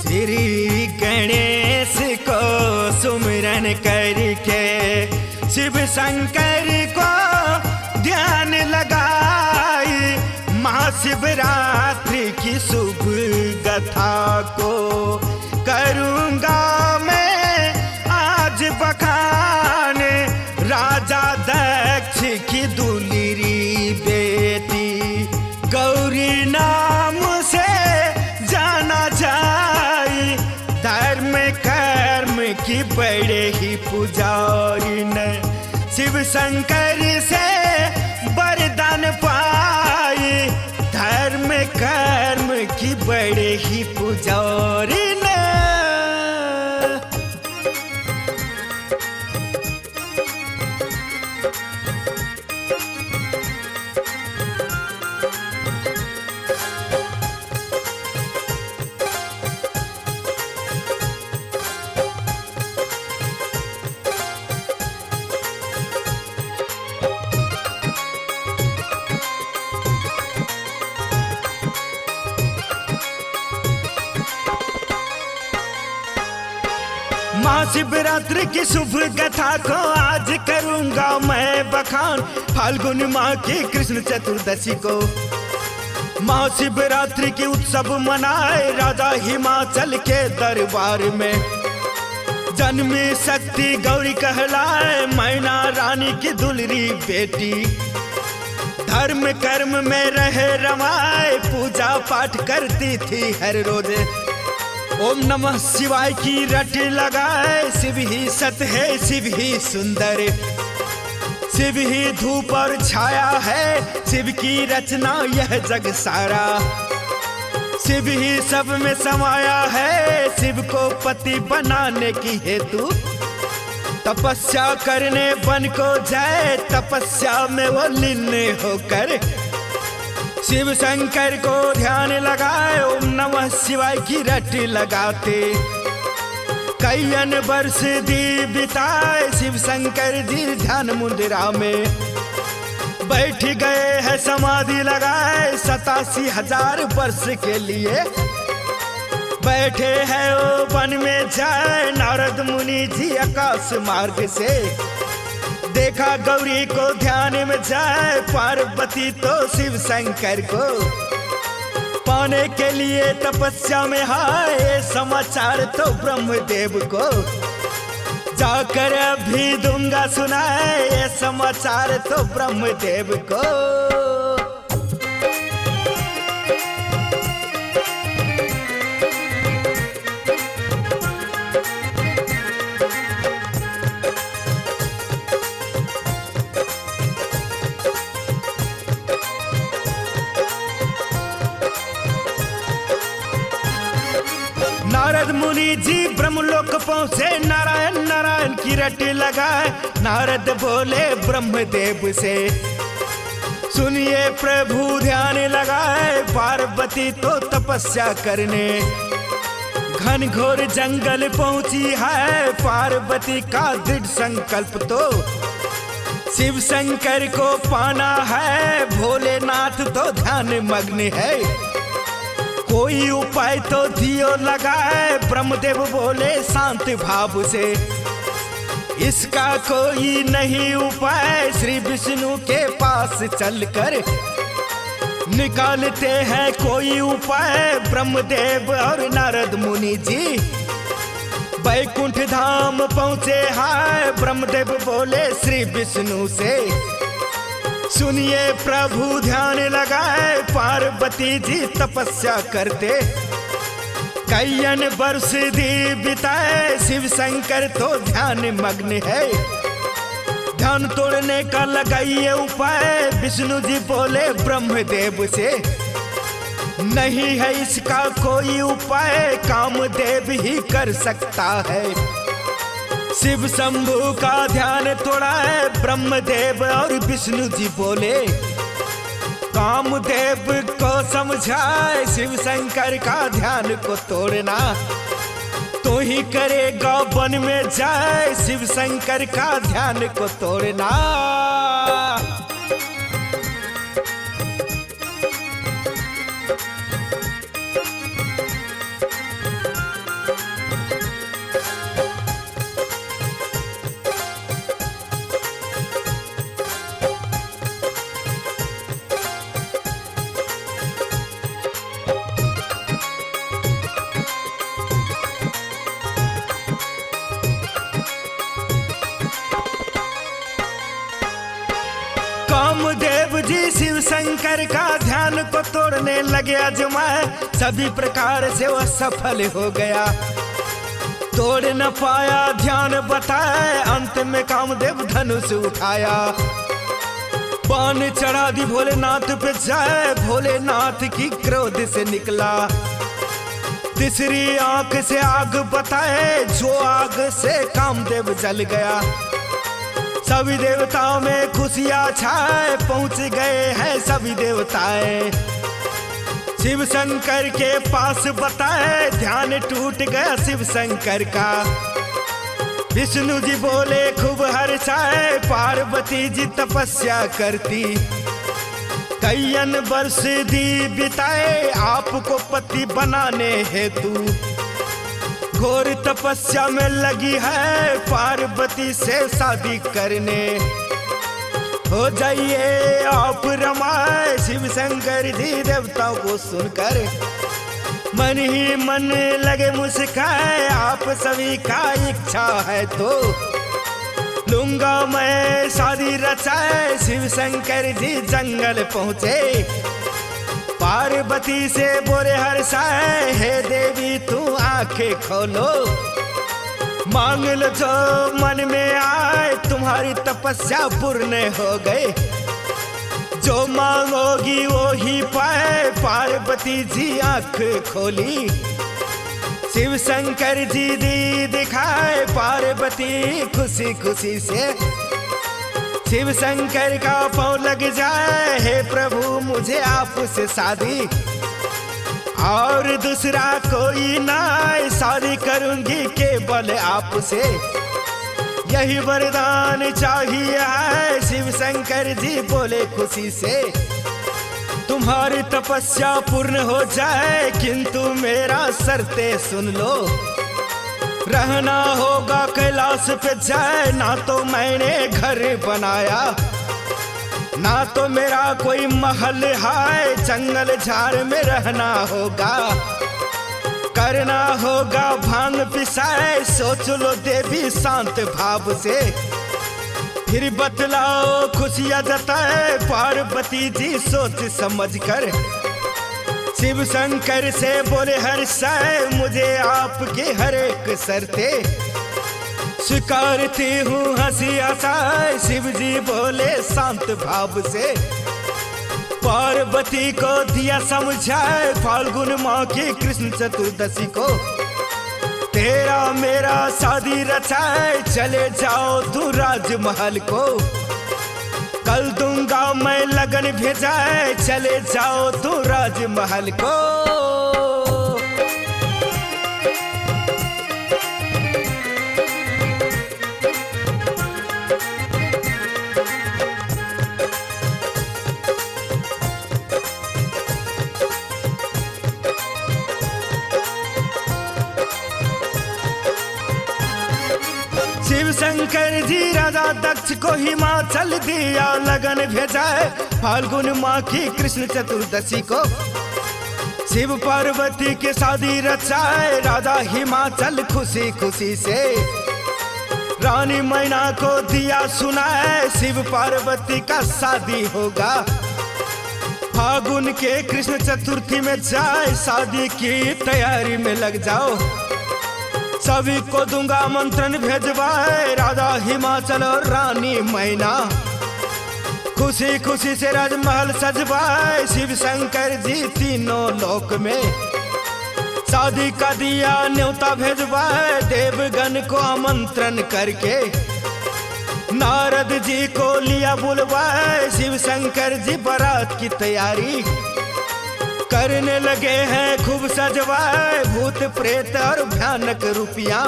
श्री गणेश को सुमिरन करके शिव शंकर को ध्यान लगाई। महाशिवरात्रि की शुभ गाथा को करूँगा मैं आज बखान। राजा दक्ष की दुलरी बेटी गौरी नाम से जाना जाए। धर्म कर्म की बड़े ही पुजारी ने शिव शंकर से वरदान पाए। धर्म कर्म की बड़े ही पुजारी ने। महाशिवरात्रि की शुभ कथा को आज करूंगा मैं बखान। फाल्गुन माह की कृष्ण चतुर्दशी को महाशिवरात्रि की उत्सव मनाए राजा हिमाचल के दरबार में। जन्मी शक्ति गौरी कहलाए मैना रानी की दुलरी बेटी। धर्म कर्म में रहे रमाए पूजा पाठ करती थी हर रोज। ओम नमः शिवाय की रट लगाए शिव ही सत है शिव ही सुंदर। शिव ही धूप और छाया है शिव की रचना यह जग सारा। शिव ही सब में समाया है शिव को पति बनाने की हेतु। तपस्या करने वन को जाए तपस्या में वो लीन होकर। शिव शंकर को ध्यान लगाए ओम नमः शिवाय की रट लगाते। कई वर्ष दी बिताए शिव शंकर जी ध्यान मुद्रा में। बैठ गए हैं समाधि लगाए 87,000 वर्ष के लिए। बैठे हैं वो वन में जाए नारद मुनि जी आकाश मार्ग से। देखा गौरी को ध्यान में जाए पार्वती तो शिव शंकर को पाने के लिए तपस्या में हाय। समाचार तो ब्रह्मदेव को जाकर अभी दूंगा सुनाए। ये समाचार तो ब्रह्मदेव को। नारद मुनि जी ब्रह्मलोक पहुँचे नारायण नारायण की रट लगाए। नारद बोले ब्रह्मदेव से सुनिए प्रभु ध्यान लगाए। पार्वती तो तपस्या करने घन घोर जंगल पहुँची है। पार्वती का दृढ़ संकल्प तो शिव शंकर को पाना है। भोलेनाथ तो ध्यान मग्न है कोई उपाय तो दियो लगाए। ब्रह्मदेव बोले शांत भाव से इसका कोई नहीं उपाय। श्री विष्णु के पास चलकर निकालते हैं कोई उपाय। ब्रह्मदेव और नारद मुनि जी बैकुंठ धाम पहुँचे हैं। ब्रह्मदेव बोले श्री विष्णु से सुनिए प्रभु ध्यान लगाए। पार्वती जी तपस्या करते कई वर्ष दी बिताए। शिव शंकर तो ध्यान मग्न है ध्यान तोड़ने का लगाइए उपाय। विष्णु जी बोले ब्रह्मदेव से नहीं है इसका कोई उपाय। कामदेव ही कर सकता है। शिव शंभु का ध्यान तोड़ा है। ब्रह्मदेव और विष्णु जी बोले कामदेव को समझाए शिव शंकर का ध्यान को तोड़ना तो ही करेगा वन में जाए। शिव शंकर का ध्यान को तोड़ना। शंकर का ध्यान को तोड़ने लगे अजमाए, सभी प्रकार से वह सफल हो गया। तोड़ न पाया ध्यान बताए, अंत में कामदेव धनुष उठाया। बाण चढ़ा दी भोलेनाथ पे जाए, भोलेनाथ की क्रोध से निकला। तीसरी आंख से आग बताए, जो आग से कामदेव जल गया। सभी देवताओं में खुशियां छाए, पहुंच गए हैं सभी देवताएं। शिव शंकर के पास बताए, ध्यान टूट गया शिव शंकर का। विष्णु जी बोले खूब हर्षाए, पार्वती जी तपस्या करती। कईयन वर्ष दी बिताए, आपको पति बनाने हेतु। घोर तपस्या में लगी है, पार्वती से शादी करने। हो जाइए आप रमाए, शिव शंकर जी देवताओं को सुनकर मन ही मन लगे मुस्काए। आप सभी का इच्छा है तो लूंगा मैं शादी रचाए। शिव शंकर जी जंगल पहुँचे, पार्वती से बोले हर्षाए, हे देवी तू आंखें खोलो। मांग लो जो मन में आए, तुम्हारी तपस्या पूर्ण हो गए। जो मांगोगी वो ही पाए, पार्वती जी आंख खोली। शिव शंकर जी दी दिखाए, पार्वती खुशी खुशी से। शिव शंकर का पाँव लग जाए, हे प्रभु मुझे आपसे शादी और दूसरा कोई ना, शादी करूंगी केवल आपसे। यही वरदान चाहिए है, शिव शंकर जी बोले खुशी से। तुम्हारी तपस्या पूर्ण हो जाए, किंतु मेरा शर्ते सुन लो। रहना होगा कैलाश पे जाए, ना तो मैंने घर बनाया, ना तो मेरा कोई महल है। जंगल झाड़ में रहना होगा, करना होगा भांग पिसाए। सोच लो देवी शांत भाव से, फिर बतलाओ खुशियाँ जताए। पार्वती जी सोच समझ कर शिव शंकर से बोले हर्षाए, मुझे आपकी हर एक शर्ते स्वीकारती हूँ हंसी हंसाए। शिव जी बोले शांत भाव से, पार्वती को दिया समझाए। फाल्गुन माह की कृष्ण चतुर्दशी को तेरा मेरा शादी रचाए। चले जाओ तू राजमहल को, कल दूंगा मैं लगन भेजाए। चले जाओ तू राजमहल को। शिव शंकर जी राजा दक्ष को हिमाचल दिया लगन भेजाए। फाल्गुन माह की कृष्ण चतुर्दशी को शिव पार्वती के शादी रचाए। राजा हिमाचल खुशी खुशी से रानी मैना को दिया सुनाए। शिव पार्वती का शादी होगा, फागुन के कृष्ण चतुर्थी में जाए। शादी की तैयारी में लग जाओ, सभी को दूंगा मंत्रण भेजवाए। राजा हिमाचल और रानी मैना खुशी खुशी से राजमहल सजवाए। शिव शंकर जी तीनों लोक में शादी का दिया न्योता भेजवाए। देवगण को आमंत्रण करके नारद जी को लिया बुलवाए। शिव शंकर जी बारात की तैयारी करने लगे हैं खूब सजवाए। भूत प्रेत और भयानक रुपया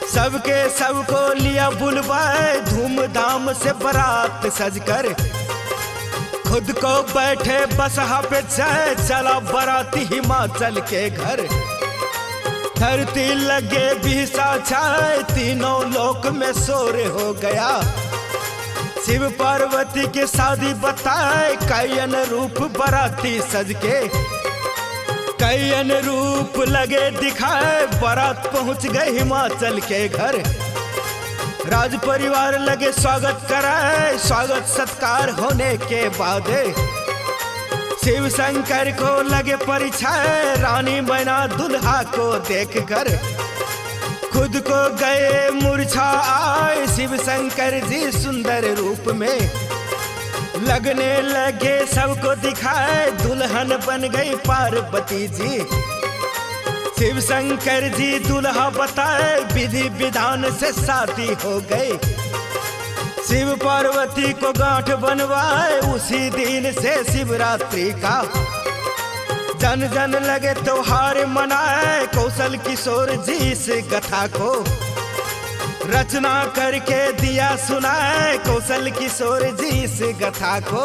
सबके सबको लिया बुलवाए। धूमधाम से बारात सजकर खुद को बैठे बसहा पे जाए। चला बाराती हिमाचल के घर, धरती लगे बिहसा छाए। तीनों लोक में शोर हो गया, शिव पार्वती की शादी बताए। कैयन रूप बाराती सज के कैयन रूप लगे दिखाए। बारात पहुंच गए हिमाचल के घर, राज परिवार लगे स्वागत कराए, स्वागत सत्कार होने के बाद शिव शंकर को लगे परीक्षा, रानी मैना दुल्हा को देखकर खुद को गए मूर्छा आए। शिव शंकर जी सुंदर रूप में लगने लगे सबको दिखाए, दुल्हन बन गई पार्वती जी। शिव शंकर जी दुल्हा बताए, विधि विधान से शादी हो गई। शिव पार्वती को गांठ बनवाए, उसी दिन से शिवरात्रि का जन जन लगे त्योहार मनाए। कौशल किशोर जी इस कथा को रचना करके दिया सुनाए, कौशल किशोर जी इस कथा को।